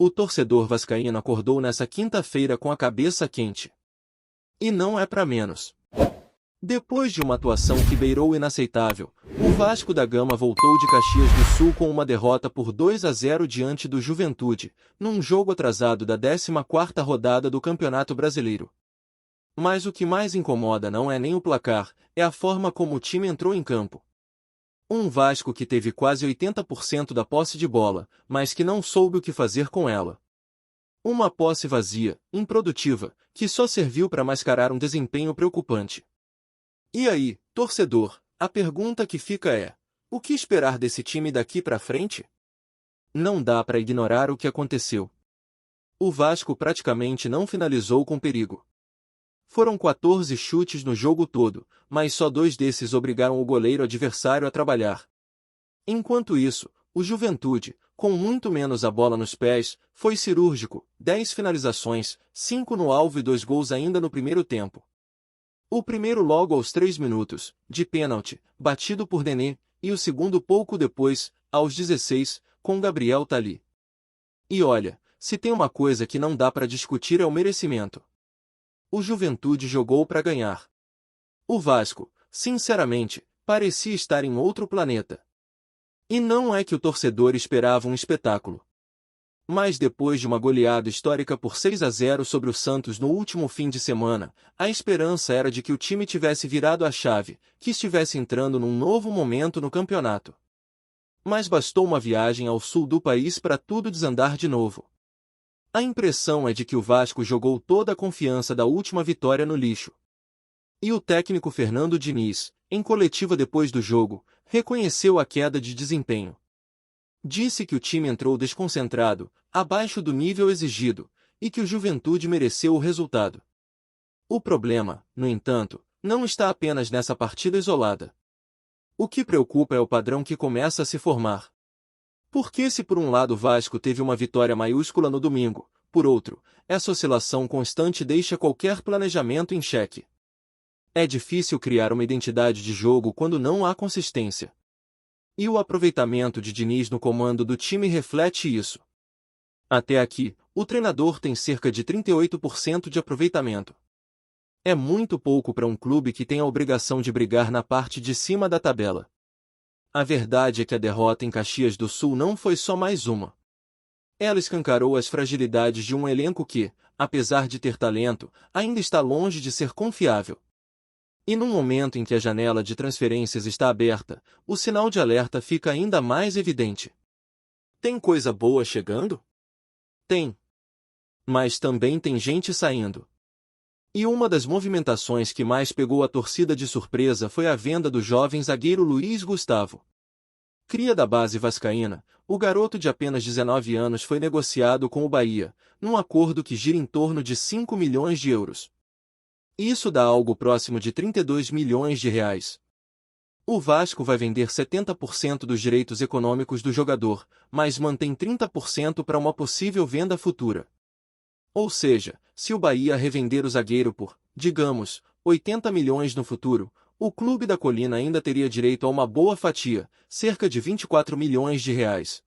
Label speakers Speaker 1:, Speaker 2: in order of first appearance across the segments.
Speaker 1: O torcedor vascaíno acordou nessa quinta-feira com a cabeça quente. E não é para menos. Depois de uma atuação que beirou o inaceitável, o Vasco da Gama voltou de Caxias do Sul com uma derrota por 2-0 diante do Juventude, num jogo atrasado da 14ª rodada do Campeonato Brasileiro. Mas o que mais incomoda não é nem o placar, é a forma como o time entrou em campo. Um Vasco que teve quase 80% da posse de bola, mas que não soube o que fazer com ela. Uma posse vazia, improdutiva, que só serviu para mascarar um desempenho preocupante. E aí, torcedor, a pergunta que fica é: o que esperar desse time daqui para frente? Não dá para ignorar o que aconteceu. O Vasco praticamente não finalizou com perigo. Foram 14 chutes no jogo todo, mas só 2 desses obrigaram o goleiro adversário a trabalhar. Enquanto isso, o Juventude, com muito menos a bola nos pés, foi cirúrgico, 10 finalizações, 5 no alvo e 2 gols ainda no primeiro tempo. O primeiro logo aos 3 minutos, de pênalti, batido por Nenê, e o segundo pouco depois, aos 16, com Gabriel Tali. E olha, se tem uma coisa que não dá para discutir é o merecimento. O Juventude jogou para ganhar. O Vasco, sinceramente, parecia estar em outro planeta. E não é que o torcedor esperava um espetáculo. Mas depois de uma goleada histórica por 6-0 sobre o Santos no último fim de semana, a esperança era de que o time tivesse virado a chave, que estivesse entrando num novo momento no campeonato. Mas bastou uma viagem ao sul do país para tudo desandar de novo. A impressão é de que o Vasco jogou toda a confiança da última vitória no lixo. E o técnico Fernando Diniz, em coletiva depois do jogo, reconheceu a queda de desempenho. Disse que o time entrou desconcentrado, abaixo do nível exigido, e que o Juventude mereceu o resultado. O problema, no entanto, não está apenas nessa partida isolada. O que preocupa é o padrão que começa a se formar. Porque se por um lado o Vasco teve uma vitória maiúscula no domingo, por outro, essa oscilação constante deixa qualquer planejamento em xeque. É difícil criar uma identidade de jogo quando não há consistência. E o aproveitamento de Diniz no comando do time reflete isso. Até aqui, o treinador tem cerca de 38% de aproveitamento. É muito pouco para um clube que tem a obrigação de brigar na parte de cima da tabela. A verdade é que a derrota em Caxias do Sul não foi só mais uma. Ela escancarou as fragilidades de um elenco que, apesar de ter talento, ainda está longe de ser confiável. E num momento em que a janela de transferências está aberta, o sinal de alerta fica ainda mais evidente. Tem coisa boa chegando? Tem. Mas também tem gente saindo. E uma das movimentações que mais pegou a torcida de surpresa foi a venda do jovem zagueiro Luiz Gustavo. Cria da base vascaína, o garoto de apenas 19 anos foi negociado com o Bahia, num acordo que gira em torno de 5 milhões de euros. Isso dá algo próximo de 32 milhões de reais. O Vasco vai vender 70% dos direitos econômicos do jogador, mas mantém 30% para uma possível venda futura. Ou seja, se o Bahia revender o zagueiro por, digamos, 80 milhões no futuro, o Clube da Colina ainda teria direito a uma boa fatia, cerca de 24 milhões de reais.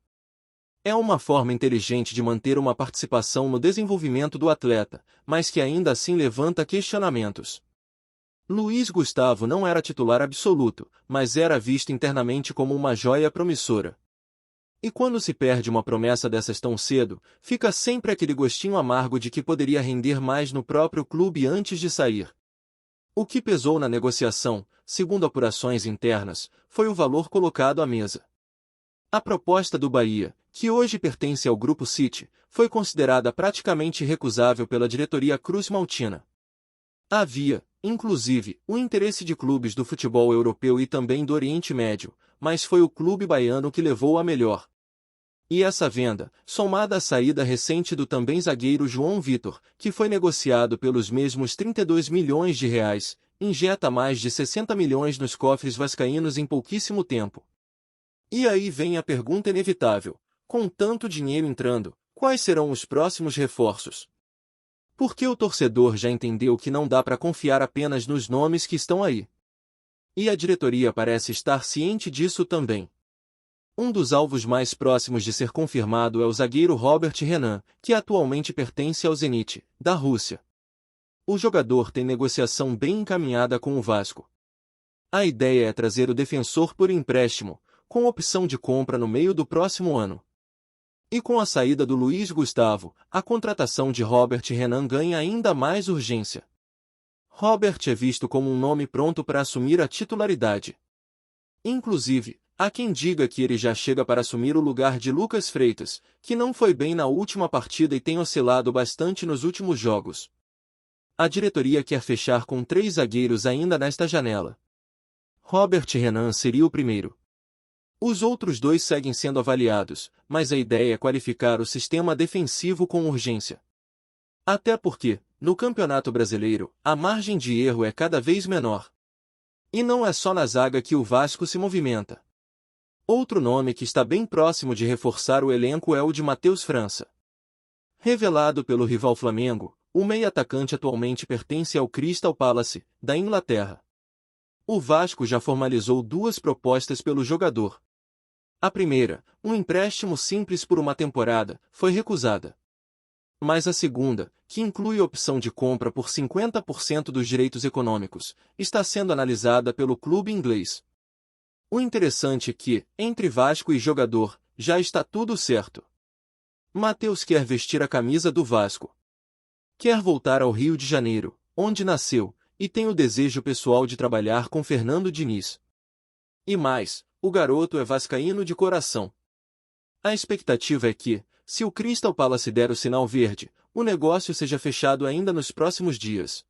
Speaker 1: É uma forma inteligente de manter uma participação no desenvolvimento do atleta, mas que ainda assim levanta questionamentos. Luiz Gustavo não era titular absoluto, mas era visto internamente como uma joia promissora. E quando se perde uma promessa dessas tão cedo, fica sempre aquele gostinho amargo de que poderia render mais no próprio clube antes de sair. O que pesou na negociação, segundo apurações internas, foi o valor colocado à mesa. A proposta do Bahia, que hoje pertence ao Grupo City, foi considerada praticamente irrecusável pela diretoria cruz-maltina. Havia, inclusive, o interesse de clubes do futebol europeu e também do Oriente Médio, mas foi o clube baiano que levou a melhor. E essa venda, somada à saída recente do também zagueiro João Vitor, que foi negociado pelos mesmos 32 milhões de reais, injeta mais de 60 milhões nos cofres vascaínos em pouquíssimo tempo. E aí vem a pergunta inevitável: com tanto dinheiro entrando, quais serão os próximos reforços? Porque o torcedor já entendeu que não dá para confiar apenas nos nomes que estão aí. E a diretoria parece estar ciente disso também. Um dos alvos mais próximos de ser confirmado é o zagueiro Robert Renan, que atualmente pertence ao Zenit, da Rússia. O jogador tem negociação bem encaminhada com o Vasco. A ideia é trazer o defensor por empréstimo, com opção de compra no meio do próximo ano. E com a saída do Luiz Gustavo, a contratação de Robert Renan ganha ainda mais urgência. Robert é visto como um nome pronto para assumir a titularidade. Inclusive, há quem diga que ele já chega para assumir o lugar de Lucas Freitas, que não foi bem na última partida e tem oscilado bastante nos últimos jogos. A diretoria quer fechar com 3 zagueiros ainda nesta janela. Robert Renan seria o primeiro. Os outros 2 seguem sendo avaliados, mas a ideia é qualificar o sistema defensivo com urgência. Até porque, no Campeonato Brasileiro, a margem de erro é cada vez menor. E não é só na zaga que o Vasco se movimenta. Outro nome que está bem próximo de reforçar o elenco é o de Matheus França. Revelado pelo rival Flamengo, o meio-atacante atualmente pertence ao Crystal Palace, da Inglaterra. O Vasco já formalizou 2 propostas pelo jogador. A primeira, um empréstimo simples por uma temporada, foi recusada. Mas a segunda, que inclui opção de compra por 50% dos direitos econômicos, está sendo analisada pelo clube inglês. O interessante é que, entre Vasco e jogador, já está tudo certo. Matheus quer vestir a camisa do Vasco. Quer voltar ao Rio de Janeiro, onde nasceu, e tem o desejo pessoal de trabalhar com Fernando Diniz. E mais, o garoto é vascaíno de coração. A expectativa é que, se o Crystal Palace der o sinal verde, o negócio seja fechado ainda nos próximos dias.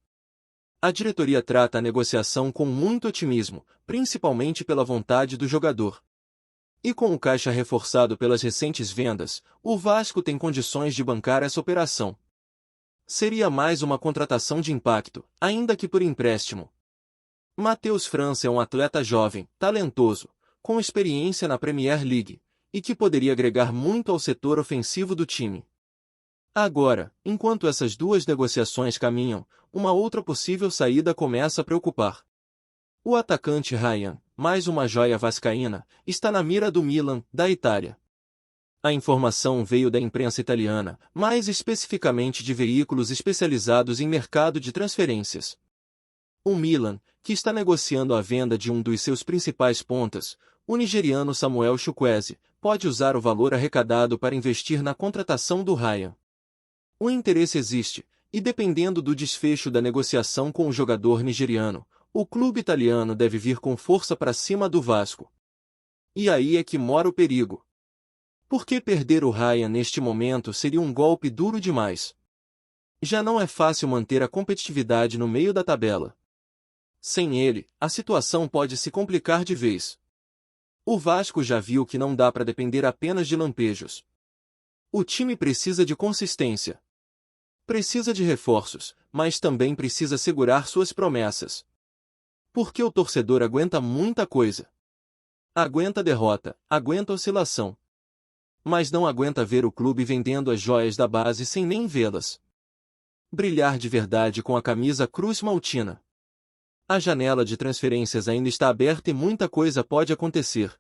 Speaker 1: A diretoria trata a negociação com muito otimismo, principalmente pela vontade do jogador. E com o caixa reforçado pelas recentes vendas, o Vasco tem condições de bancar essa operação. Seria mais uma contratação de impacto, ainda que por empréstimo. Matheus França é um atleta jovem, talentoso, com experiência na Premier League, e que poderia agregar muito ao setor ofensivo do time. Agora, enquanto essas 2 negociações caminham, uma outra possível saída começa a preocupar. O atacante Ryan, mais uma joia vascaína, está na mira do Milan, da Itália. A informação veio da imprensa italiana, mais especificamente de veículos especializados em mercado de transferências. O Milan, que está negociando a venda de um dos seus principais pontas, o nigeriano Samuel Chukwueze, pode usar o valor arrecadado para investir na contratação do Ryan. O interesse existe, e dependendo do desfecho da negociação com o jogador nigeriano, o clube italiano deve vir com força para cima do Vasco. E aí é que mora o perigo. Porque perder o Ryan neste momento seria um golpe duro demais. Já não é fácil manter a competitividade no meio da tabela. Sem ele, a situação pode se complicar de vez. O Vasco já viu que não dá para depender apenas de lampejos. O time precisa de consistência. Precisa de reforços, mas também precisa segurar suas promessas. Porque o torcedor aguenta muita coisa. Aguenta derrota, aguenta oscilação. Mas não aguenta ver o clube vendendo as joias da base sem nem vê-las brilhar de verdade com a camisa Cruz Maltina. A janela de transferências ainda está aberta e muita coisa pode acontecer.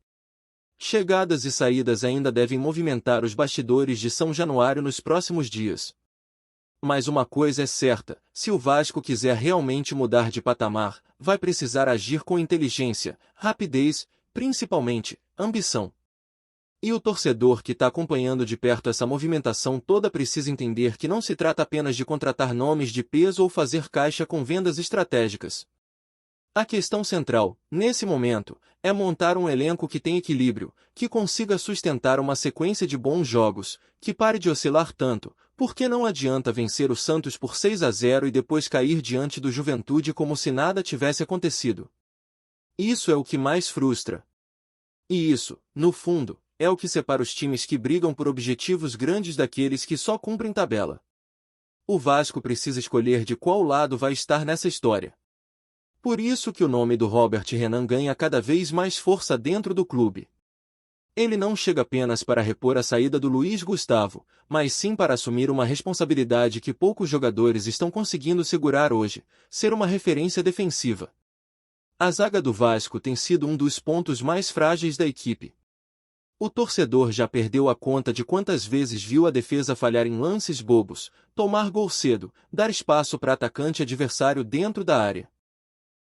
Speaker 1: Chegadas e saídas ainda devem movimentar os bastidores de São Januário nos próximos dias. Mas uma coisa é certa, se o Vasco quiser realmente mudar de patamar, vai precisar agir com inteligência, rapidez, principalmente, ambição. E o torcedor que está acompanhando de perto essa movimentação toda precisa entender que não se trata apenas de contratar nomes de peso ou fazer caixa com vendas estratégicas. A questão central, nesse momento, é montar um elenco que tenha equilíbrio, que consiga sustentar uma sequência de bons jogos, que pare de oscilar tanto, porque não adianta vencer o Santos por 6-0 e depois cair diante do Juventude como se nada tivesse acontecido. Isso é o que mais frustra. E isso, no fundo, é o que separa os times que brigam por objetivos grandes daqueles que só cumprem tabela. O Vasco precisa escolher de qual lado vai estar nessa história. Por isso que o nome do Robert Renan ganha cada vez mais força dentro do clube. Ele não chega apenas para repor a saída do Luiz Gustavo, mas sim para assumir uma responsabilidade que poucos jogadores estão conseguindo segurar hoje, ser uma referência defensiva. A zaga do Vasco tem sido um dos pontos mais frágeis da equipe. O torcedor já perdeu a conta de quantas vezes viu a defesa falhar em lances bobos, tomar gol cedo, dar espaço para atacante adversário dentro da área.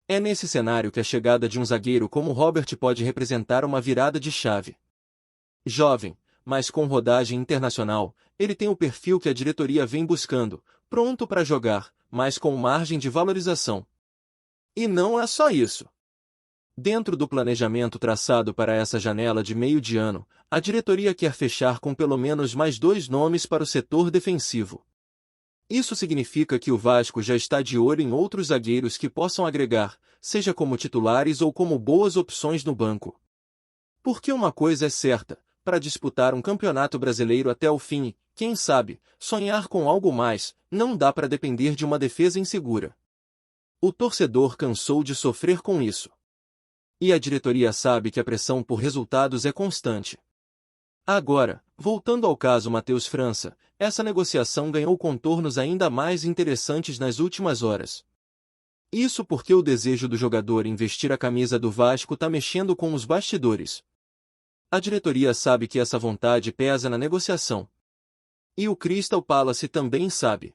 Speaker 1: É nesse cenário que a chegada de um zagueiro como Robert pode representar uma virada de chave. Jovem, mas com rodagem internacional, ele tem o perfil que a diretoria vem buscando, pronto para jogar, mas com margem de valorização. E não é só isso. Dentro do planejamento traçado para essa janela de meio de ano, a diretoria quer fechar com pelo menos mais 2 nomes para o setor defensivo. Isso significa que o Vasco já está de olho em outros zagueiros que possam agregar, seja como titulares ou como boas opções no banco. Porque uma coisa é certa, para disputar um campeonato brasileiro até o fim, quem sabe, sonhar com algo mais, não dá para depender de uma defesa insegura. O torcedor cansou de sofrer com isso. E a diretoria sabe que a pressão por resultados é constante. Agora, voltando ao caso Matheus França, essa negociação ganhou contornos ainda mais interessantes nas últimas horas. Isso porque o desejo do jogador em vestir a camisa do Vasco está mexendo com os bastidores. A diretoria sabe que essa vontade pesa na negociação. E o Crystal Palace também sabe.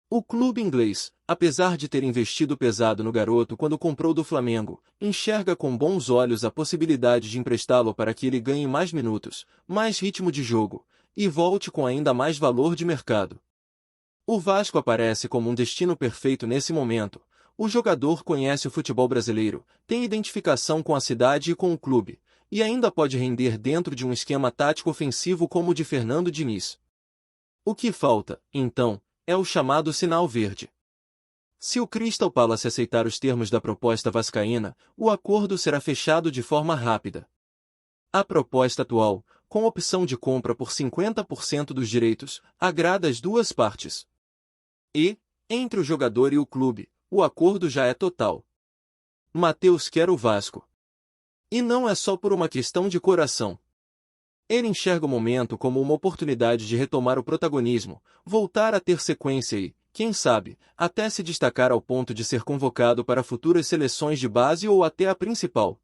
Speaker 1: O clube inglês, apesar de ter investido pesado no garoto quando comprou do Flamengo, enxerga com bons olhos a possibilidade de emprestá-lo para que ele ganhe mais minutos, mais ritmo de jogo, e volte com ainda mais valor de mercado. O Vasco aparece como um destino perfeito nesse momento. O jogador conhece o futebol brasileiro, tem identificação com a cidade e com o clube, e ainda pode render dentro de um esquema tático ofensivo como o de Fernando Diniz. O que falta, então, é o chamado sinal verde. Se o Crystal Palace aceitar os termos da proposta vascaína, o acordo será fechado de forma rápida. A proposta atual, com opção de compra por 50% dos direitos, agrada as duas partes. E, entre o jogador e o clube, o acordo já é total. Matheus quer o Vasco. E não é só por uma questão de coração. Ele enxerga o momento como uma oportunidade de retomar o protagonismo, voltar a ter sequência e, quem sabe, até se destacar ao ponto de ser convocado para futuras seleções de base ou até a principal.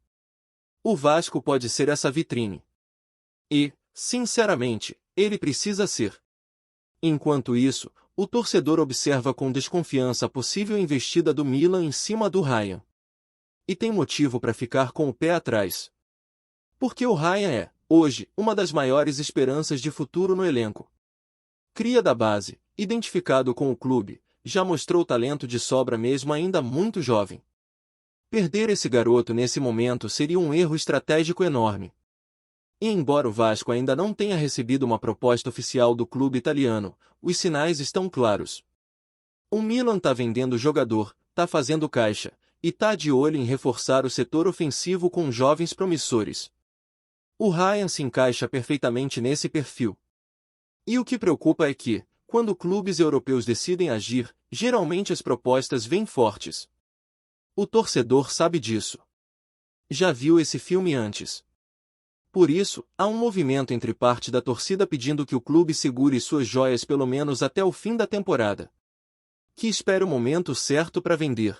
Speaker 1: O Vasco pode ser essa vitrine. E, sinceramente, ele precisa ser. Enquanto isso, o torcedor observa com desconfiança a possível investida do Milan em cima do Ryan. E tem motivo para ficar com o pé atrás. Porque o Ryan é, hoje, uma das maiores esperanças de futuro no elenco. Cria da base, identificado com o clube, já mostrou talento de sobra mesmo ainda muito jovem. Perder esse garoto nesse momento seria um erro estratégico enorme. E embora o Vasco ainda não tenha recebido uma proposta oficial do clube italiano, os sinais estão claros. O Milan está vendendo o jogador, está fazendo caixa, e está de olho em reforçar o setor ofensivo com jovens promissores. O Ryan se encaixa perfeitamente nesse perfil. E o que preocupa é que, quando clubes europeus decidem agir, geralmente as propostas vêm fortes. O torcedor sabe disso. Já viu esse filme antes. Por isso, há um movimento entre parte da torcida pedindo que o clube segure suas joias pelo menos até o fim da temporada. Que espere o momento certo para vender.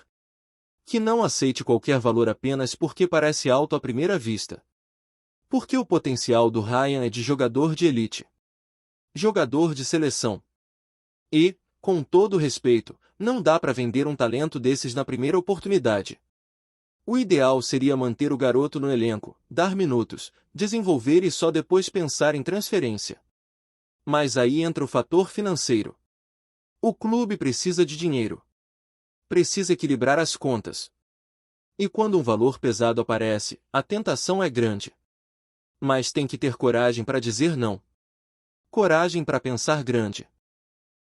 Speaker 1: Que não aceite qualquer valor apenas porque parece alto à primeira vista. Porque o potencial do Ryan é de jogador de elite. Jogador de seleção. E, com todo respeito, não dá para vender um talento desses na primeira oportunidade. O ideal seria manter o garoto no elenco, dar minutos, desenvolver e só depois pensar em transferência. Mas aí entra o fator financeiro. O clube precisa de dinheiro. Precisa equilibrar as contas. E quando um valor pesado aparece, a tentação é grande. Mas tem que ter coragem para dizer não. Coragem para pensar grande.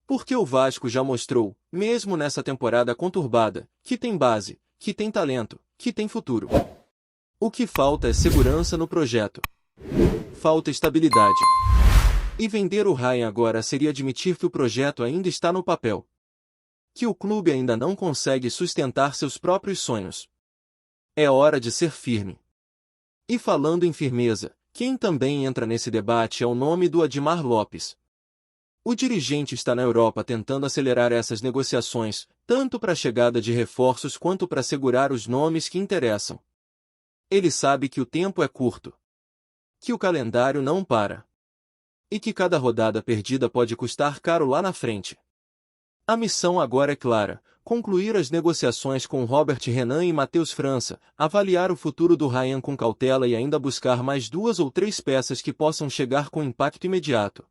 Speaker 1: Porque o Vasco já mostrou, mesmo nessa temporada conturbada, que tem base, que tem talento, que tem futuro. O que falta é segurança no projeto. Falta estabilidade. E vender o Ryan agora seria admitir que o projeto ainda está no papel. Que o clube ainda não consegue sustentar seus próprios sonhos. É hora de ser firme. E falando em firmeza, quem também entra nesse debate é o nome do Admar Lopes. O dirigente está na Europa tentando acelerar essas negociações, tanto para a chegada de reforços quanto para segurar os nomes que interessam. Ele sabe que o tempo é curto. Que o calendário não para. E que cada rodada perdida pode custar caro lá na frente. A missão agora é clara: concluir as negociações com Robert Renan e Matheus França, avaliar o futuro do Ryan com cautela e ainda buscar mais 2 ou 3 peças que possam chegar com impacto imediato.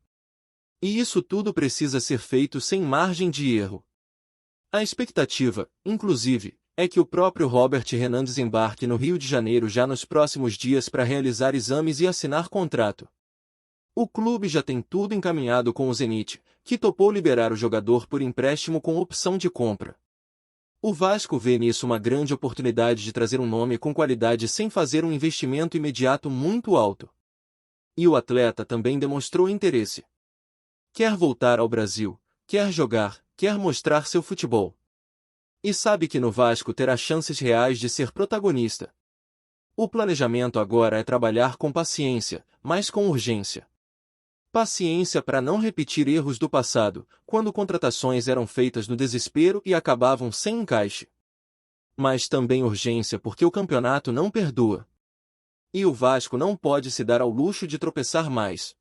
Speaker 1: E isso tudo precisa ser feito sem margem de erro. A expectativa, inclusive, é que o próprio Robert Renan desembarque no Rio de Janeiro já nos próximos dias para realizar exames e assinar contrato. O clube já tem tudo encaminhado com o Zenit, que topou liberar o jogador por empréstimo com opção de compra. O Vasco vê nisso uma grande oportunidade de trazer um nome com qualidade sem fazer um investimento imediato muito alto. E o atleta também demonstrou interesse. Quer voltar ao Brasil, quer jogar, quer mostrar seu futebol. E sabe que no Vasco terá chances reais de ser protagonista. O planejamento agora é trabalhar com paciência, mas com urgência. Paciência para não repetir erros do passado, quando contratações eram feitas no desespero e acabavam sem encaixe. Mas também urgência porque o campeonato não perdoa. E o Vasco não pode se dar ao luxo de tropeçar mais.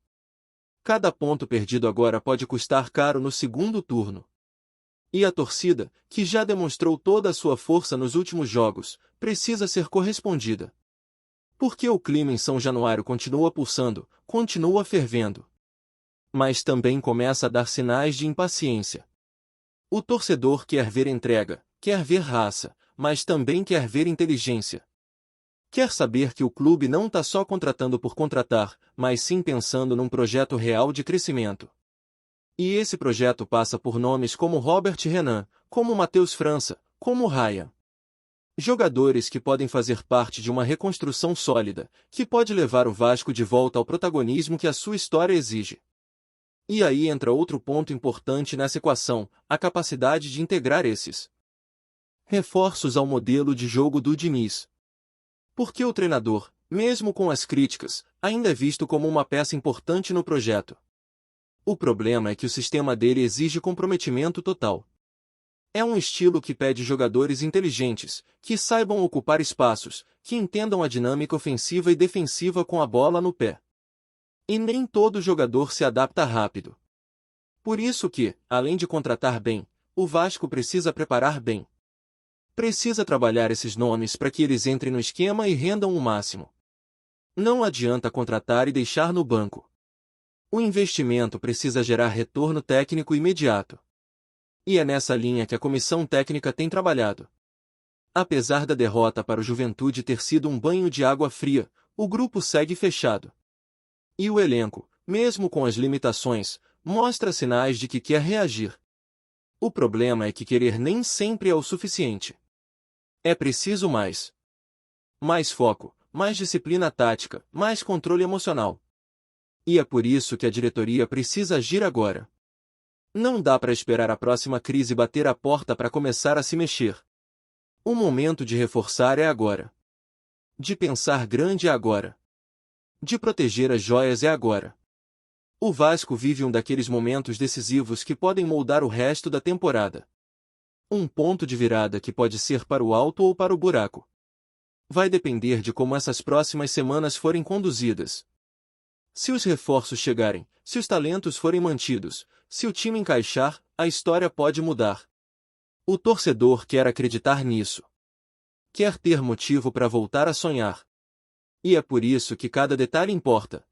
Speaker 1: Cada ponto perdido agora pode custar caro no segundo turno. E a torcida, que já demonstrou toda a sua força nos últimos jogos, precisa ser correspondida. Porque o clima em São Januário continua pulsando, continua fervendo. Mas também começa a dar sinais de impaciência. O torcedor quer ver entrega, quer ver raça, mas também quer ver inteligência. Quer saber que o clube não está só contratando por contratar, mas sim pensando num projeto real de crescimento. E esse projeto passa por nomes como Robert Renan, como Matheus França, como Ryan. Jogadores que podem fazer parte de uma reconstrução sólida, que pode levar o Vasco de volta ao protagonismo que a sua história exige. E aí entra outro ponto importante nessa equação: a capacidade de integrar esses reforços ao modelo de jogo do Diniz. Porque o treinador, mesmo com as críticas, ainda é visto como uma peça importante no projeto. O problema é que o sistema dele exige comprometimento total. É um estilo que pede jogadores inteligentes, que saibam ocupar espaços, que entendam a dinâmica ofensiva e defensiva com a bola no pé. E nem todo jogador se adapta rápido. Por isso que, além de contratar bem, o Vasco precisa preparar bem. Precisa trabalhar esses nomes para que eles entrem no esquema e rendam o máximo. Não adianta contratar e deixar no banco. O investimento precisa gerar retorno técnico imediato. E é nessa linha que a comissão técnica tem trabalhado. Apesar da derrota para o Juventude ter sido um banho de água fria, o grupo segue fechado. E o elenco, mesmo com as limitações, mostra sinais de que quer reagir. O problema é que querer nem sempre é o suficiente. É preciso mais. Mais foco, mais disciplina tática, mais controle emocional. E é por isso que a diretoria precisa agir agora. Não dá para esperar a próxima crise bater a porta para começar a se mexer. O momento de reforçar é agora. De pensar grande é agora. De proteger as joias é agora. O Vasco vive um daqueles momentos decisivos que podem moldar o resto da temporada. Um ponto de virada que pode ser para o alto ou para o buraco. Vai depender de como essas próximas semanas forem conduzidas. Se os reforços chegarem, se os talentos forem mantidos, se o time encaixar, a história pode mudar. O torcedor quer acreditar nisso. Quer ter motivo para voltar a sonhar. E é por isso que cada detalhe importa.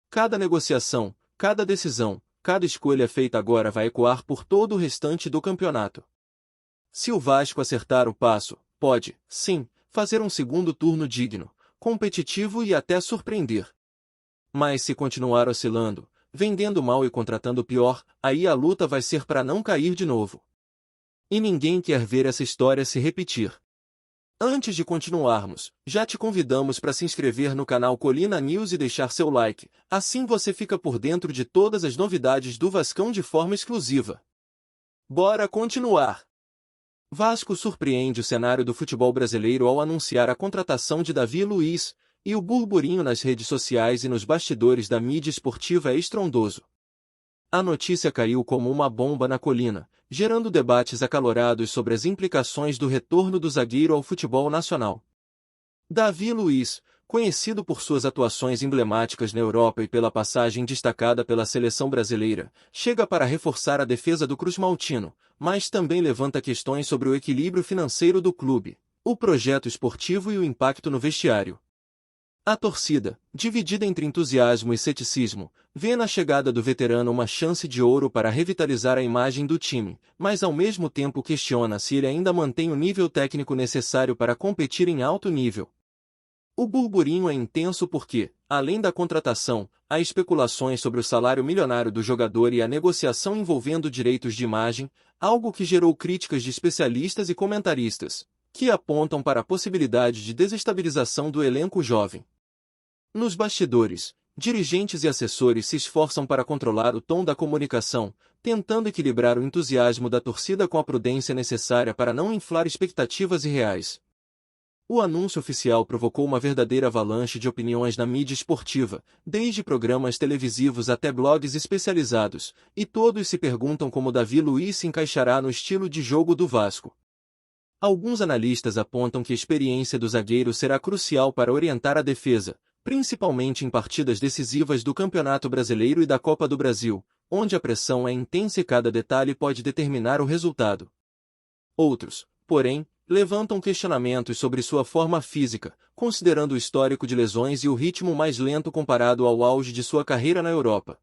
Speaker 1: Cada negociação, cada decisão, cada escolha feita agora vai ecoar por todo o restante do campeonato. Se o Vasco acertar o passo, pode, sim, fazer um segundo turno digno, competitivo e até surpreender. Mas se continuar oscilando, vendendo mal e contratando pior, aí a luta vai ser para não cair de novo. E ninguém quer ver essa história se repetir. Antes de continuarmos, já te convidamos para se inscrever no canal Colina News e deixar seu like, assim você fica por dentro de todas as novidades do Vascão de forma exclusiva. Bora continuar! Vasco surpreende o cenário do futebol brasileiro ao anunciar a contratação de Davi Luiz, e o burburinho nas redes sociais e nos bastidores da mídia esportiva é estrondoso. A notícia caiu como uma bomba na colina, gerando debates acalorados sobre as implicações do retorno do zagueiro ao futebol nacional. Davi Luiz, conhecido por suas atuações emblemáticas na Europa e pela passagem destacada pela seleção brasileira, chega para reforçar a defesa do Cruz-Maltino, mas também levanta questões sobre o equilíbrio financeiro do clube, o projeto esportivo e o impacto no vestiário. A torcida, dividida entre entusiasmo e ceticismo, vê na chegada do veterano uma chance de ouro para revitalizar a imagem do time, mas ao mesmo tempo questiona se ele ainda mantém o nível técnico necessário para competir em alto nível. O burburinho é intenso porque, além da contratação, há especulações sobre o salário milionário do jogador e a negociação envolvendo direitos de imagem, algo que gerou críticas de especialistas e comentaristas, que apontam para a possibilidade de desestabilização do elenco jovem. Nos bastidores, dirigentes e assessores se esforçam para controlar o tom da comunicação, tentando equilibrar o entusiasmo da torcida com a prudência necessária para não inflar expectativas irreais. O anúncio oficial provocou uma verdadeira avalanche de opiniões na mídia esportiva, desde programas televisivos até blogs especializados, e todos se perguntam como Davi Luiz se encaixará no estilo de jogo do Vasco. Alguns analistas apontam que a experiência do zagueiro será crucial para orientar a defesa, principalmente em partidas decisivas do Campeonato Brasileiro e da Copa do Brasil, onde a pressão é intensa e cada detalhe pode determinar o resultado. Outros, porém, levantam questionamentos sobre sua forma física, considerando o histórico de lesões e o ritmo mais lento comparado ao auge de sua carreira na Europa.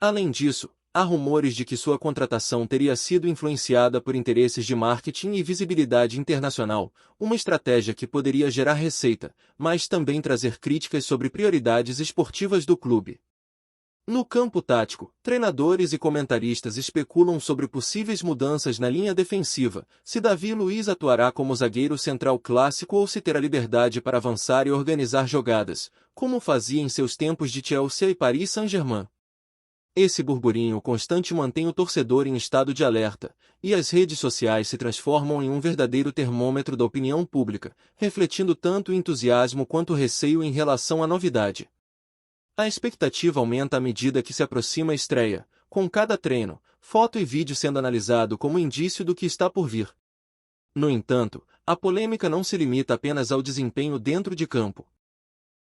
Speaker 1: Além disso, há rumores de que sua contratação teria sido influenciada por interesses de marketing e visibilidade internacional, uma estratégia que poderia gerar receita, mas também trazer críticas sobre prioridades esportivas do clube. No campo tático, treinadores e comentaristas especulam sobre possíveis mudanças na linha defensiva, se Davi Luiz atuará como zagueiro central clássico ou se terá liberdade para avançar e organizar jogadas, como fazia em seus tempos de Chelsea e Paris Saint-Germain. Esse burburinho constante mantém o torcedor em estado de alerta, e as redes sociais se transformam em um verdadeiro termômetro da opinião pública, refletindo tanto o entusiasmo quanto o receio em relação à novidade. A expectativa aumenta à medida que se aproxima a estreia, com cada treino, foto e vídeo sendo analisado como indício do que está por vir. No entanto, a polêmica não se limita apenas ao desempenho dentro de campo.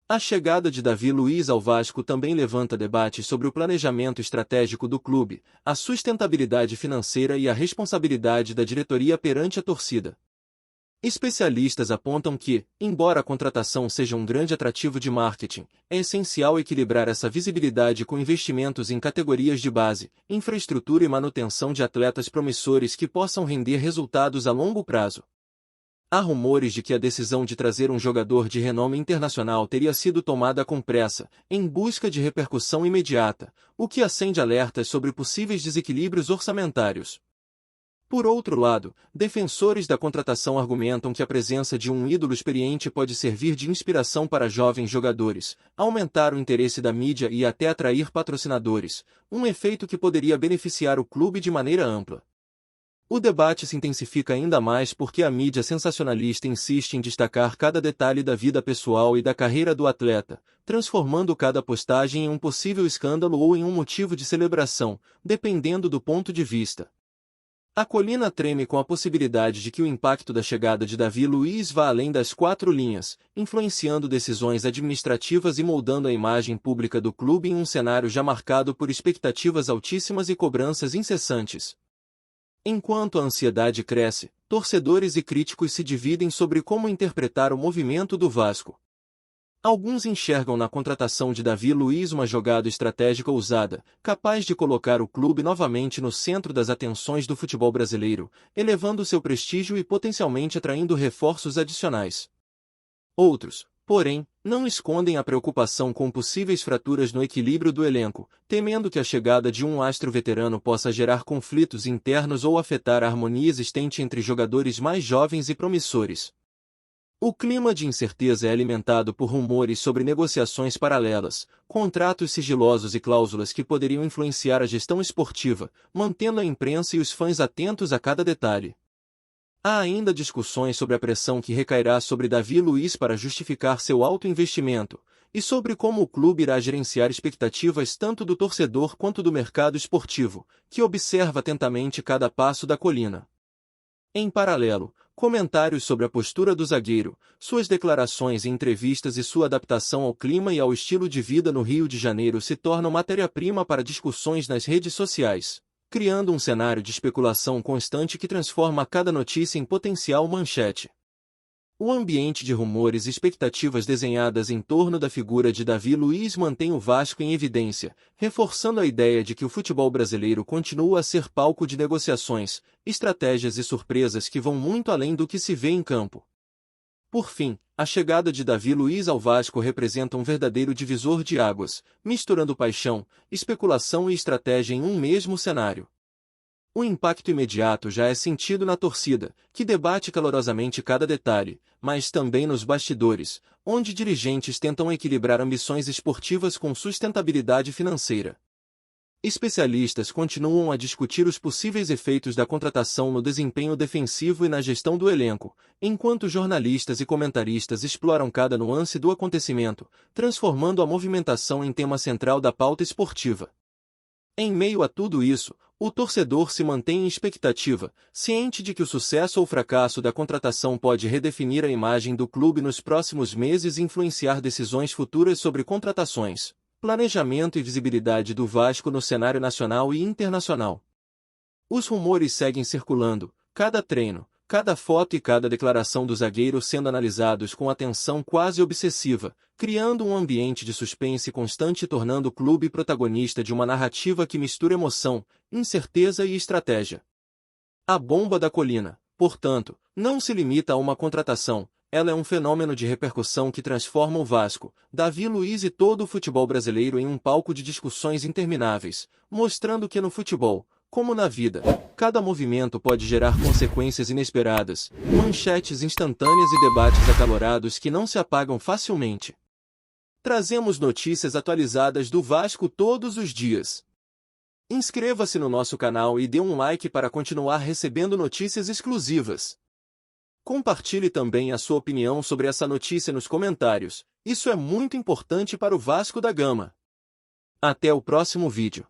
Speaker 1: A chegada de Davi Luiz ao Vasco também levanta debates sobre o planejamento estratégico do clube, a sustentabilidade financeira e a responsabilidade da diretoria perante a torcida. Especialistas apontam que, embora a contratação seja um grande atrativo de marketing, é essencial equilibrar essa visibilidade com investimentos em categorias de base, infraestrutura e manutenção de atletas promissores que possam render resultados a longo prazo. Há rumores de que a decisão de trazer um jogador de renome internacional teria sido tomada com pressa, em busca de repercussão imediata, o que acende alertas sobre possíveis desequilíbrios orçamentários. Por outro lado, defensores da contratação argumentam que a presença de um ídolo experiente pode servir de inspiração para jovens jogadores, aumentar o interesse da mídia e até atrair patrocinadores, um efeito que poderia beneficiar o clube de maneira ampla. O debate se intensifica ainda mais porque a mídia sensacionalista insiste em destacar cada detalhe da vida pessoal e da carreira do atleta, transformando cada postagem em um possível escândalo ou em um motivo de celebração, dependendo do ponto de vista. A colina treme com a possibilidade de que o impacto da chegada de Davi Luiz vá além das quatro linhas, influenciando decisões administrativas e moldando a imagem pública do clube em um cenário já marcado por expectativas altíssimas e cobranças incessantes. Enquanto a ansiedade cresce, torcedores e críticos se dividem sobre como interpretar o movimento do Vasco. Alguns enxergam na contratação de Davi Luiz uma jogada estratégica ousada, capaz de colocar o clube novamente no centro das atenções do futebol brasileiro, elevando seu prestígio e potencialmente atraindo reforços adicionais. Outros, porém, não escondem a preocupação com possíveis fraturas no equilíbrio do elenco, temendo que a chegada de um astro veterano possa gerar conflitos internos ou afetar a harmonia existente entre jogadores mais jovens e promissores. O clima de incerteza é alimentado por rumores sobre negociações paralelas, contratos sigilosos e cláusulas que poderiam influenciar a gestão esportiva, mantendo a imprensa e os fãs atentos a cada detalhe. Há ainda discussões sobre a pressão que recairá sobre Davi Luiz para justificar seu alto investimento, e sobre como o clube irá gerenciar expectativas tanto do torcedor quanto do mercado esportivo, que observa atentamente cada passo da colina. Em paralelo, Comentários sobre a postura do zagueiro, suas declarações em entrevistas e sua adaptação ao clima e ao estilo de vida no Rio de Janeiro se tornam matéria-prima para discussões nas redes sociais, criando um cenário de especulação constante que transforma cada notícia em potencial manchete. O ambiente de rumores e expectativas desenhadas em torno da figura de Davi Luiz mantém o Vasco em evidência, reforçando a ideia de que o futebol brasileiro continua a ser palco de negociações, estratégias e surpresas que vão muito além do que se vê em campo. Por fim, a chegada de Davi Luiz ao Vasco representa um verdadeiro divisor de águas, misturando paixão, especulação e estratégia em um mesmo cenário. O impacto imediato já é sentido na torcida, que debate calorosamente cada detalhe, mas também nos bastidores, onde dirigentes tentam equilibrar ambições esportivas com sustentabilidade financeira. Especialistas continuam a discutir os possíveis efeitos da contratação no desempenho defensivo e na gestão do elenco, enquanto jornalistas e comentaristas exploram cada nuance do acontecimento, transformando a movimentação em tema central da pauta esportiva. Em meio a tudo isso, o torcedor se mantém em expectativa, ciente de que o sucesso ou fracasso da contratação pode redefinir a imagem do clube nos próximos meses e influenciar decisões futuras sobre contratações, planejamento e visibilidade do Vasco no cenário nacional e internacional. Os rumores seguem circulando, cada treino, cada foto e cada declaração do zagueiro sendo analisados com atenção quase obsessiva, criando um ambiente de suspense constante e tornando o clube protagonista de uma narrativa que mistura emoção, incerteza e estratégia. A bomba da colina, portanto, não se limita a uma contratação, ela é um fenômeno de repercussão que transforma o Vasco, Davi Luiz e todo o futebol brasileiro em um palco de discussões intermináveis, mostrando que no futebol, como na vida, cada movimento pode gerar consequências inesperadas, manchetes instantâneas e debates acalorados que não se apagam facilmente. Trazemos notícias atualizadas do Vasco todos os dias. Inscreva-se no nosso canal e dê um like para continuar recebendo notícias exclusivas. Compartilhe também a sua opinião sobre essa notícia nos comentários, isso é muito importante para o Vasco da Gama. Até o próximo vídeo.